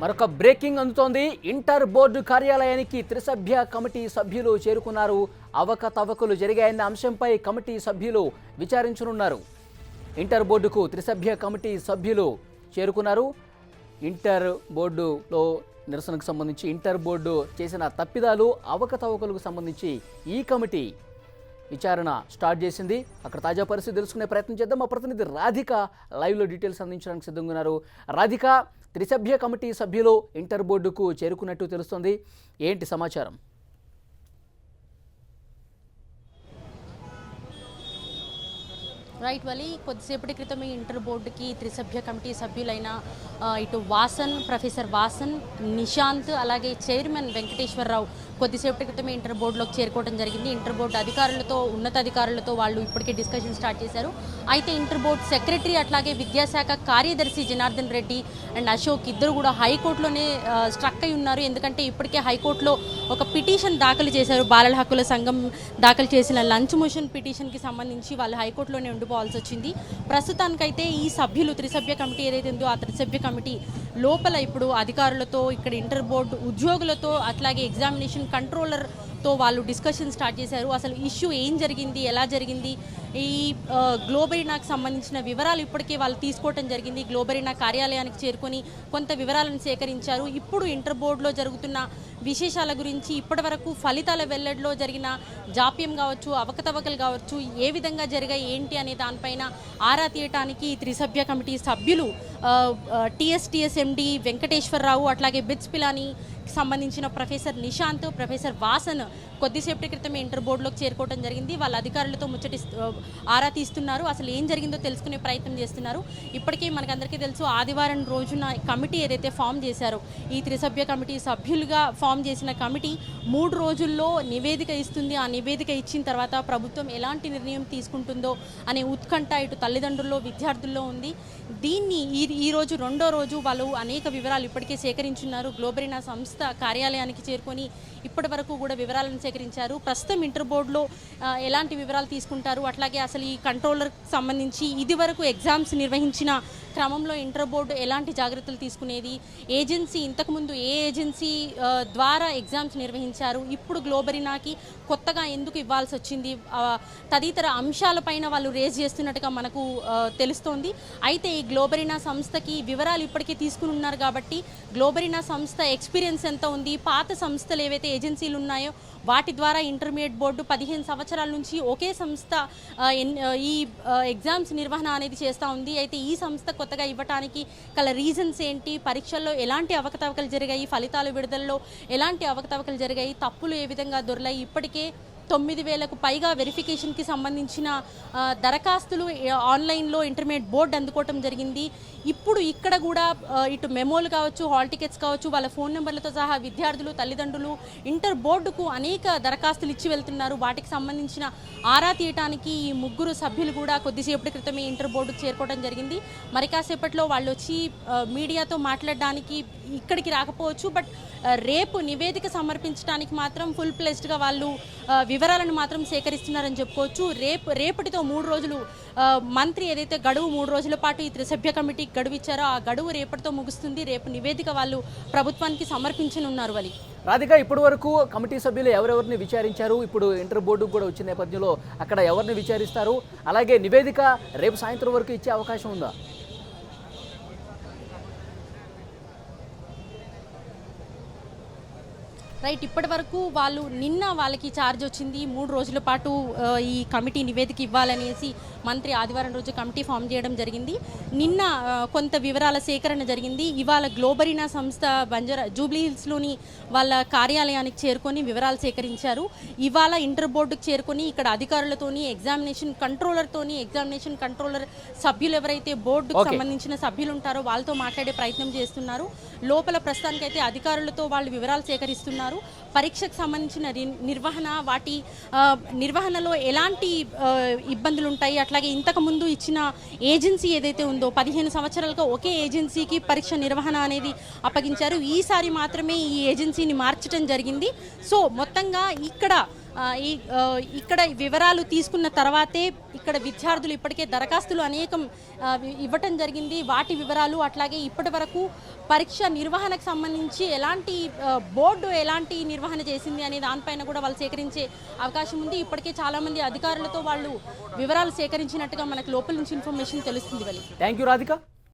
మరొక బ్రేకింగ్ అందుతోంది. Inter board కార్యాలయానికి త్రిసభ్య కమిటీ సభ్యులు చేరుకున్నారు. అవకతవకలు జరిగాయన్న అంశంపై కమిటీ సభ్యులు విచారించనున్నారు. ఇంటర్ బోర్డుకు త్రిసభ్య కమిటీ సభ్యులు చేరుకున్నారు. ఇంటర్ బోర్డులో నిరసనకు సంబంధించి ఇంటర్ బోర్డు చేసిన తప్పిదాలు అవకతవకలకు సంబంధించి ఈ కమిటీ విచారణ స్టార్ట్ చేసింది. అక్కడ తాజా పరిస్థితి తెలుసుకునే ప్రయత్నం చేద్దాం. మా ప్రతినిధి రాధిక లైవ్లో డీటెయిల్స్ అందించడానికి సిద్ధంగా ఉన్నారు. రాధిక, త్రిసభ్య కమిటీ సభ్యులు ఇంటర్ బోర్డుకు చేరుకున్నట్టు తెలుస్తోంది. ఏంటి సమాచారం? రైట్ వలి కొద్దిసేపటి క్రితమే ఇంటర్ బోర్డుకి త్రిసభ్య కమిటీ సభ్యులైన ఇటు వాసన్, ప్రొఫెసర్ వాసన్, నిశాంత్, అలాగే చైర్మన్ వెంకటేశ్వరరావు కొద్దిసేపటి క్రితమే ఇంటర్ బోర్డులోకి చేరుకోవడం జరిగింది. ఇంటర్ బోర్డు అధికారులతో, ఉన్నతాధికారులతో వాళ్ళు ఇప్పటికే డిస్కషన్ స్టార్ట్ చేశారు. అయితే ఇంటర్ బోర్డు సెక్రటరీ అట్లాగే విద్యాశాఖ కార్యదర్శి జనార్దన్ రెడ్డి అండ్ అశోక్ ఇద్దరు కూడా హైకోర్టులోనే స్ట్రక్ అయి ఉన్నారు. ఎందుకంటే ఇప్పటికే హైకోర్టులో ఒక పిటిషన్ దాఖలు చేశారు. బాలల హక్కుల సంఘం దాఖలు చేసిన లంచ్ మోషన్ పిటిషన్కి సంబంధించి వాళ్ళు హైకోర్టులోనే ఉండిపోవాల్సి వచ్చింది. ప్రస్తుతానికైతే ఈ సభ్యులు త్రిసభ్య కమిటీ ఏదైతే ఉందో ఆ త్రిసభ్య కమిటీ లోపల ఇప్పుడు అధికారులతో, ఇక్కడ ఇంటర్ బోర్డు ఉద్యోగులతో, అట్లాగే ఎగ్జామినేషన్ కంట్రోలర్తో వాళ్ళు డిస్కషన్ స్టార్ట్ చేశారు. అసలు ఇష్యూ ఏం జరిగింది, ఎలా జరిగింది, ఈ గ్లోబరీనాకు సంబంధించిన వివరాలు ఇప్పటికే వాళ్ళు తీసుకోవడం జరిగింది. గ్లోబరీనా కార్యాలయానికి చేరుకొని కొంత వివరాలను సేకరించారు. ఇప్పుడు ఇంటర్ బోర్డులో జరుగుతున్న విశేషాల గురించి, ఇప్పటి వరకు ఫలితాల వెల్లడిలో జరిగిన జాప్యం కావచ్చు, అవకతవకలు కావచ్చు, ఏ విధంగా జరిగాయి ఏంటి అనే దానిపైన ఆరా తీయటానికి త్రిసభ్య కమిటీ సభ్యులు టీఎస్ఎండి వెంకటేశ్వరరావు, అట్లాగే బిట్స్ పిలాని సంబంధించిన ప్రొఫెసర్ నిశాంత్, ప్రొఫెసర్ వాసన్ కొద్దిసేపటి క్రితమే ఇంటర్ బోర్డులోకి చేరుకోవడం జరిగింది. వాళ్ళ అధికారులతో ఆరా తీస్తున్నారు. అసలు ఏం జరిగిందో తెలుసుకునే ప్రయత్నం చేస్తున్నారు. ఇప్పటికే మనకందరికీ తెలుసు, ఆదివారం రోజున కమిటీ ఏదైతే ఫామ్ చేశారో, ఈ త్రిసభ్య కమిటీ సభ్యులుగా ఫామ్ చేసిన కమిటీ 3 రోజుల్లో నివేదిక ఇస్తుంది. ఆ నివేదిక ఇచ్చిన తర్వాత ప్రభుత్వం ఎలాంటి నిర్ణయం తీసుకుంటుందో అనే ఉత్కంఠ ఇటు తల్లిదండ్రుల్లో, విద్యార్థుల్లో ఉంది. దీన్ని ఈ రోజు 2వ రోజు వాళ్ళు అనేక వివరాలు ఇప్పటికే సేకరించున్నారు. గ్లోబరీనా సంస్థ కార్యాలయానికి చేరుకొని ఇప్పటి వరకు కూడా వివరాలను సేకరించారు. ప్రస్తుతం ఇంటర్ బోర్డులో ఎలాంటి వివరాలు తీసుకుంటారు, అట్లాగే అసలు ఈ కంట్రోలర్కి సంబంధించి ఇది వరకు ఎగ్జామ్స్ నిర్వహించిన క్రమంలో ఇంటర్ బోర్డు ఎలాంటి జాగ్రత్తలు తీసుకునేది, ఏజెన్సీ ఇంతకుముందు ఏ ఏజెన్సీ ద్వారా ఎగ్జామ్స్ నిర్వహించారు, ఇప్పుడు గ్లోబరీనాకి కొత్తగా ఎందుకు ఇవ్వాల్సి వచ్చింది, తదితర అంశాలపైన వాళ్ళు రేజ్ చేస్తున్నట్టుగా మనకు తెలుస్తోంది. అయితే ఈ గ్లోబరీనా సంస్థకి వివరాలు ఇప్పటికే తీసుకుని ఉన్నారు కాబట్టి గ్లోబరీనా సంస్థ ఎక్స్పీరియన్స్ ఎంత ఉంది, పాత సంస్థలు ఏవైతే ఏజెన్సీలు ఉన్నాయో వాటి ద్వారా ఇంటర్మీడియట్ బోర్డు 15 సంవత్సరాల నుంచి ఒకే సంస్థ ఈ ఎగ్జామ్స్ నిర్వహణ అనేది చేస్తూ ఉంది. అయితే ఈ సంస్థ కొత్తగా ఇవ్వటానికి గల రీజన్స్ ఏంటి, పరీక్షల్లో ఎలాంటి అవకతవకలు జరిగాయి, ఫలితాల విడుదలలో ఎలాంటి అవకతవకలు జరిగాయి, తప్పులు ఏ విధంగా దొరలాయి, ఇప్పటికే 9,000కు పైగా వెరిఫికేషన్కి సంబంధించిన దరఖాస్తులు ఆన్లైన్లో ఇంటర్మీడియట్ బోర్డు అందుకోవటం జరిగింది. ఇప్పుడు ఇక్కడ కూడా ఇటు మెమోలు కావచ్చు, హాల్ టికెట్స్ కావచ్చు, వాళ్ళ ఫోన్ నెంబర్లతో సహా విద్యార్థులు, తల్లిదండ్రులు ఇంటర్ బోర్డుకు అనేక దరఖాస్తులు ఇచ్చి వెళ్తున్నారు. వాటికి సంబంధించిన ఆరా తీయటానికి ఈ 3 సభ్యులు కూడా కొద్దిసేపటి క్రితమే ఇంటర్ బోర్డుకు చేరుకోవడం జరిగింది. మరి కాసేపట్లో వాళ్ళు వచ్చి మీడియాతో మాట్లాడడానికి ఇక్కడికి రాకపోవచ్చు. బట్ రేపు నివేదిక సమర్పించడానికి మాత్రం ఫుల్ ప్లెస్డ్గా వాళ్ళు వివరాలను మాత్రం సేకరిస్తున్నారని చెప్పుకోవచ్చు. రేపటితో 3 రోజులు మంత్రి ఏదైతే గడువు 3 రోజుల పాటు ఈ త్రిసభ్య కమిటీకి గడువు ఇచ్చారో ఆ గడువు రేపటితో ముగుస్తుంది. రేపు నివేదిక వాళ్ళు ప్రభుత్వానికి సమర్పించనున్నారు. వలి రాధిక, ఇప్పటి వరకు కమిటీ సభ్యులు ఎవరెవరిని విచారించారు, ఇప్పుడు ఇంటర్ బోర్డుకు కూడా వచ్చిన నేపథ్యంలో అక్కడ ఎవరిని విచారిస్తారు, అలాగే నివేదిక రేపు సాయంత్రం వరకు ఇచ్చే అవకాశం ఉందా? రైట్, ఇప్పటి వరకు నిన్న వాళ్ళకి ఛార్జ్ వచ్చింది. 3 రోజుల పాటు ఈ కమిటీ నివేదిక ఇవ్వాలనేసి మంత్రి ఆదివారం రోజు కమిటీ ఫామ్ చేయడం జరిగింది. నిన్న కొంత వివరాల సేకరణ జరిగింది. ఇవాళ గ్లోబరీనా సంస్థ జూబ్లీ హిల్స్లోని వాళ్ళ కార్యాలయానికి చేరుకొని వివరాలు సేకరించారు. ఇవాళ ఇంటర్ బోర్డుకు చేరుకొని ఇక్కడ అధికారులతోని, ఎగ్జామినేషన్ కంట్రోలర్ సభ్యులు ఎవరైతే బోర్డుకు సంబంధించిన సభ్యులు ఉంటారో వాళ్ళతో మాట్లాడే ప్రయత్నం చేస్తున్నారు. లోపల ప్రస్తుతానికైతే అధికారులతో వాళ్ళు వివరాలు సేకరిస్తున్నారు. పరీక్షకు సంబంధించిన నిర్వహణ, వాటి నిర్వహణలో ఎలాంటి ఇబ్బందులు ఉంటాయి, అట్లాగే ఇంతకుముందు ఇచ్చిన ఏజెన్సీ ఏదైతే ఉందో 15 సంవత్సరాలుగా ఒకే ఏజెన్సీకి పరీక్ష నిర్వహణ అనేది అప్పగించారు. ఈసారి మాత్రమే ఈ ఏజెన్సీని మార్చడం జరిగింది. సో మొత్తంగా ఇక్కడ వివరాలు తీసుకున్న తర్వాతే ఇక్కడ విద్యార్థులు ఇప్పటికే దరఖాస్తులు అనేకం ఇవ్వటం జరిగింది. వాటి వివరాలు, అట్లాగే ఇప్పటి వరకు పరీక్ష నిర్వహణకు సంబంధించి ఎలాంటి బోర్డు ఎలాంటి నిర్వహణ చేసింది అనే దానిపైన కూడా వాళ్ళు సేకరించే అవకాశం ఉంది. ఇప్పటికే చాలామంది అధికారులతో వాళ్ళు వివరాలు సేకరించినట్టుగా మనకు లోపల నుంచి ఇన్ఫర్మేషన్ తెలుస్తుంది. Thank you Radhika.